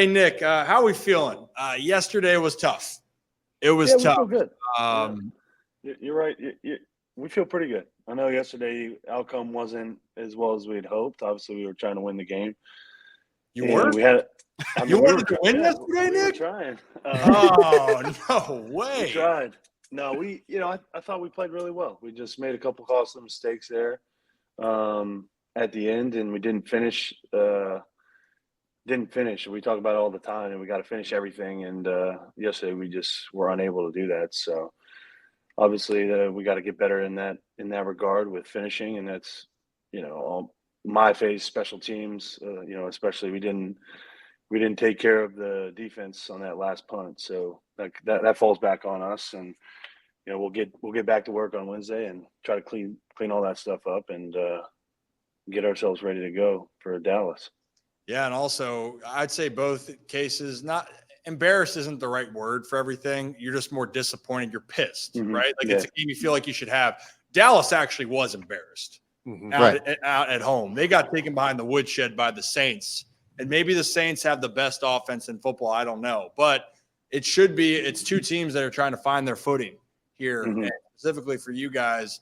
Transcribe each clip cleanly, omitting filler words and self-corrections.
Hey, Nick, how are we feeling? Yesterday was tough. It was We tough. feel good. Um, You're right. We feel pretty good. I know yesterday outcome wasn't as well as we had hoped. Obviously, we were trying to win the game, you and were? we had. I You mean, we were wanted to win yesterday, we were Nick? trying. Oh, no We way. tried. No, I thought we played really well. We just made a couple costly mistakes there at the end, and we didn't finish. Didn't finish. We talk about it all the time, and we got to finish everything. And yesterday, we just were unable to do that. So obviously, we got to get better in that regard with finishing, and that's all my phase special teams. Especially we didn't take care of the defense on that last punt, so that falls back on us. And we'll get back to work on Wednesday and try to clean all that stuff up and get ourselves ready to go for Dallas. Yeah, and also I'd say both cases, not embarrassed isn't the right word for everything. You're just more disappointed. You're pissed, right? Like it's a game you feel like you should have. Dallas actually was embarrassed out at home. They got taken behind the woodshed by the Saints. And maybe the Saints have the best offense in football. I don't know. But it's two teams that are trying to find their footing here, and specifically for you guys.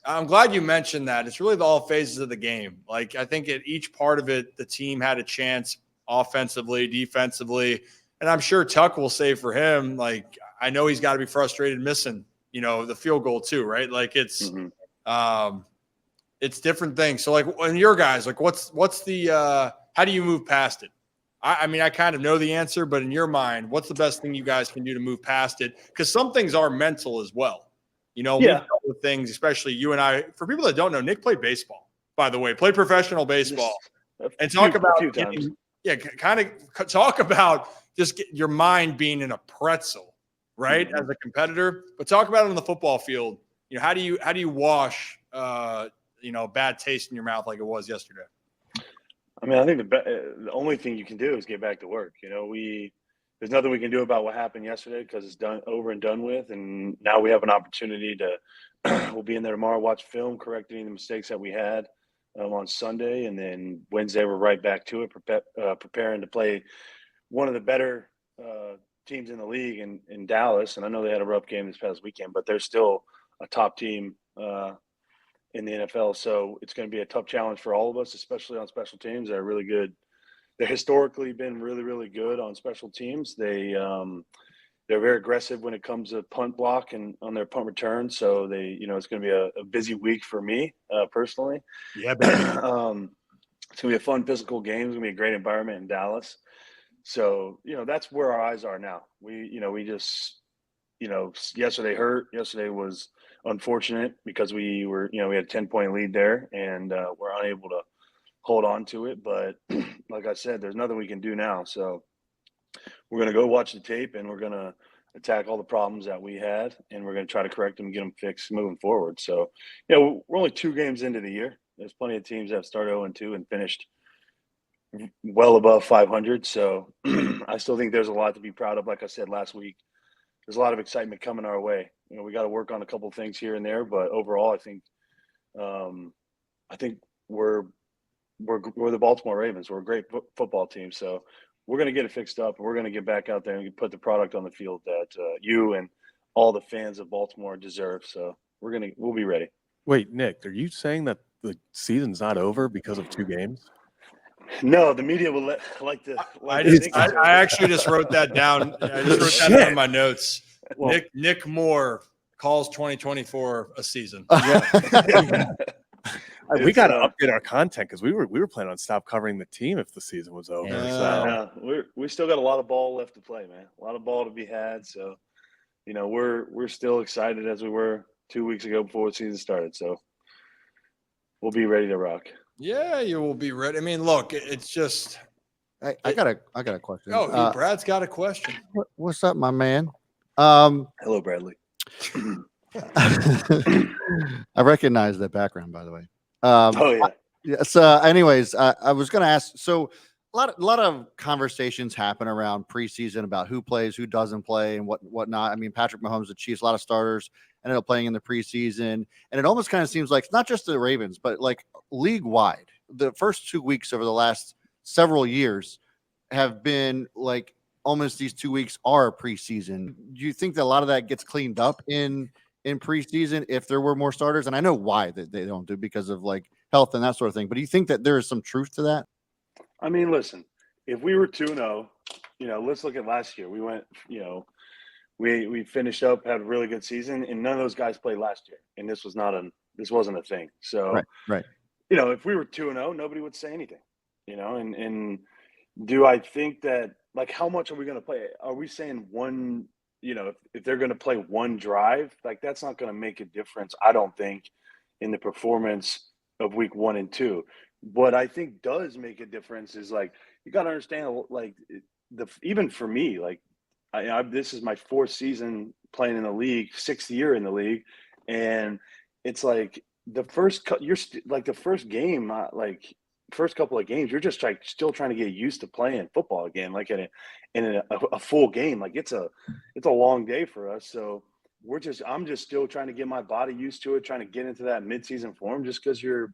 I'm glad you mentioned that. It's really all phases of the game. Like, I think at each part of it, the team had a chance offensively, defensively. And I'm sure Tuck will say for him, like, I know he's got to be frustrated missing, the field goal too, right? Like it's different things. So like when your guys, like what's the how do you move past it? I mean, I kind of know the answer, but in your mind, what's the best thing you guys can do to move past it? Because some things are mental as well. We've dealt with things, especially you and I. For people that don't know, Nick played baseball, by the way, played professional baseball. Talk about just your mind being in a pretzel, right? As a competitor, but talk about it on the football field. How do you wash, bad taste in your mouth like it was yesterday? I mean, I think the only thing you can do is get back to work. There's nothing we can do about what happened yesterday because it's done over and done with. And now we have an opportunity to, we'll be in there tomorrow, watch film, correct any of the mistakes that we had on Sunday. And then Wednesday, we're right back to it, preparing to play one of the better teams in the league in Dallas. And I know they had a rough game this past weekend, but they're still a top team in the NFL. So it's going to be a tough challenge for all of us, especially on special teams. They're really good. They've historically been really, really good on special teams. They're very aggressive when it comes to punt block and on their punt return. So it's going to be a busy week for me personally. Yeah. It's going to be a fun physical game. It's going to be a great environment in Dallas. So, that's where our eyes are now. We just, yesterday hurt. Yesterday was unfortunate because we had a 10-point lead there and we're unable to hold on to it. But like I said, there's nothing we can do now. So we're going to go watch the tape and we're going to attack all the problems that we had and we're going to try to correct them and get them fixed moving forward. So, we're only 2 games into the year. There's plenty of teams that have started 0-2 and finished well above 500. So I still think there's a lot to be proud of. Like I said last week, there's a lot of excitement coming our way. We got to work on a couple of things here and there, but overall, I think we're the Baltimore Ravens. We're a great football team, so we're going to get it fixed up. And we're going to get back out there and put the product on the field that you and all the fans of Baltimore deserve. So we'll be ready. Wait, Nick, are you saying that the season's not over because of 2 games? No, the media will I actually just wrote that down. I just wrote that down in my notes. Well, Nick Moore calls 2024 a season. We got to update our content because we were planning on stop covering the team if the season was over. We still got a lot of ball left to play, man. A lot of ball to be had. So, we're still excited as we were 2 weeks ago before the season started. So we'll be ready to rock. Yeah, you will be ready. I mean, look, it's just. I got a question. Oh, Brad's got a question. What's up, my man? Hello, Bradley. I recognize that background, by the way. Yeah. So, anyways, I was going to ask. So, a lot of conversations happen around preseason about who plays, who doesn't play, and whatnot. I mean, Patrick Mahomes, the Chiefs, a lot of starters ended up playing in the preseason, and it almost kind of seems like it's not just the Ravens, but like league wide. The first 2 weeks over the last several years, have been like almost these 2 weeks are preseason. Do you think that a lot of that gets cleaned up in preseason if there were more starters? And I know why that they don't do because of like health and that sort of thing. But do you think that there is some truth to that? I mean, listen, if we were 2-0, let's look at last year. We went, we finished up, had a really good season, and none of those guys played last year. And this wasn't a thing. So, Right. If we were 2-0, nobody would say anything, and do I think that, like, how much are we going to play? Are we saying one, if they're going to play one drive, like that's not going to make a difference, I don't think, in the performance of week 1 and 2. What I think does make a difference is, like, you got to understand, like, even for me, like, this is my 4th season playing in the league, 6th year in the league, and it's like the first game, first couple of games, you're just still trying to get used to playing football again, like in a full game. Like it's a long day for us. So I'm just still trying to get my body used to it, trying to get into that midseason form, just because you're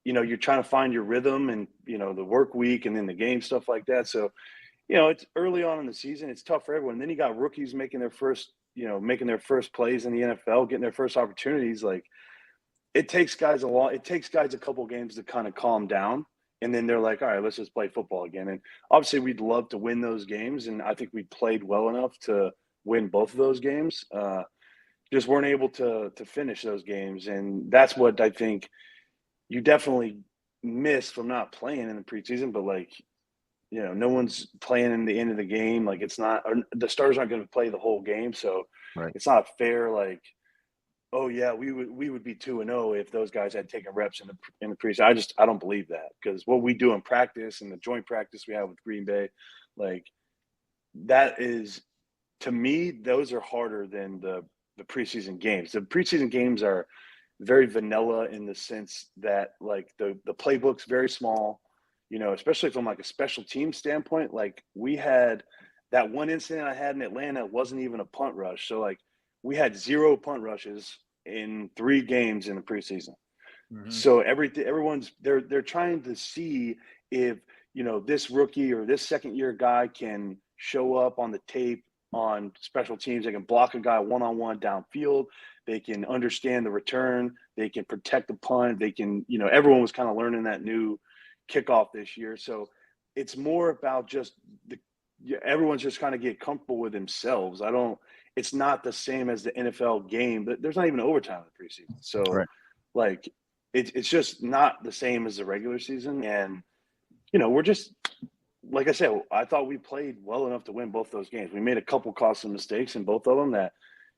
trying to find your rhythm and, the work week and then the game, stuff like that. So, it's early on in the season. It's tough for everyone. And then you got rookies making their first plays in the NFL, getting their first opportunities. Like, it takes guys a couple games to kind of calm down, and then they're like, all right, let's just play football again. And obviously we'd love to win those games, and I think we played well enough to win both of those games. Just weren't able to finish those games, and that's what I think you definitely miss from not playing in the preseason. But, like, no one's playing in the end of the game. Like, it's not, the starters aren't going to play the whole game, so Right. It's not fair. Like, oh yeah, we would be 2-0 if those guys had taken reps in the preseason. I don't believe that, because what we do in practice and the joint practice we have with Green Bay, like, that is, to me, those are harder than the preseason games. The preseason games are very vanilla in the sense that, like, the playbook's very small, especially from like a special team standpoint. Like, we had that one incident I had in Atlanta, wasn't even a punt rush. So, like, we had 0 punt rushes in 3 games in the preseason. Mm-hmm. So everyone's they're trying to see if, this rookie or this second-year guy can show up on the tape on special teams. They can block a guy one-on-one downfield. They can understand the return. They can protect the punt. They can, everyone was kind of learning that new kickoff this year. So it's more about just everyone's just kind of get comfortable with themselves. It's not the same as the NFL game, but there's not even overtime in the preseason. So, right. Like, it's just not the same as the regular season. And, we're just, like I said, I thought we played well enough to win both those games. We made a couple costly mistakes in both of them that,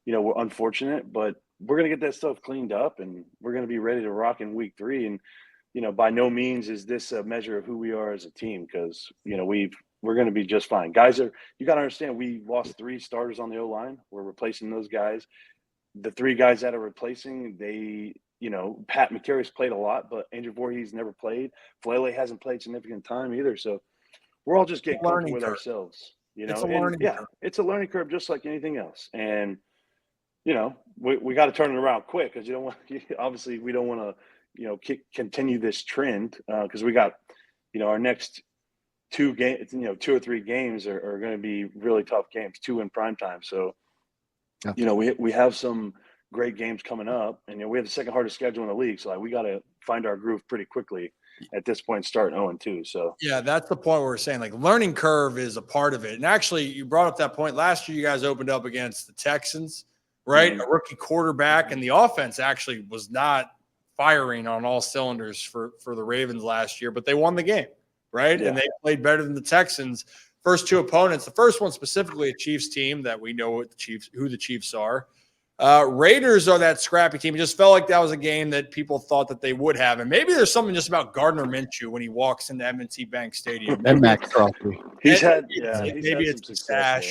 were unfortunate, but we're going to get that stuff cleaned up, and we're going to be ready to rock in week 3. And, by no means is this a measure of who we are as a team, because, we're going to be just fine. You got to understand, we lost 3 starters on the O-line. We're replacing those guys. The 3 guys that are replacing, Pat McCarry's played a lot, but Andrew Voorhees never played. Flele hasn't played significant time either. So we're all just getting comfortable with ourselves. It's a learning curve. It's a learning curve, just like anything else. And, we got to turn it around quick, because obviously we don't want to, continue this trend, because we got, our next 2 games, 2 or 3 games are going to be really tough games, 2 in prime time. So, we have some great games coming up, and we have the second hardest schedule in the league. So, like, we got to find our groove pretty quickly at this point, starting 0-2. So, yeah, that's the point where we're saying, like, learning curve is a part of it. And actually, you brought up that point. Last year, you guys opened up against the Texans, right? Mm-hmm. A rookie quarterback, and the offense actually was not firing on all cylinders for the Ravens last year, but they won the game. Right. Yeah. And they played better than the Texans. First 2 opponents, the first one specifically a Chiefs team that we know who the Chiefs are. Raiders are that scrappy team. It just felt like that was a game that people thought that they would have. And maybe there's something just about Gardner Minshew when he walks into M&T Bank Stadium. And Max Crosby. Maybe it's the stash.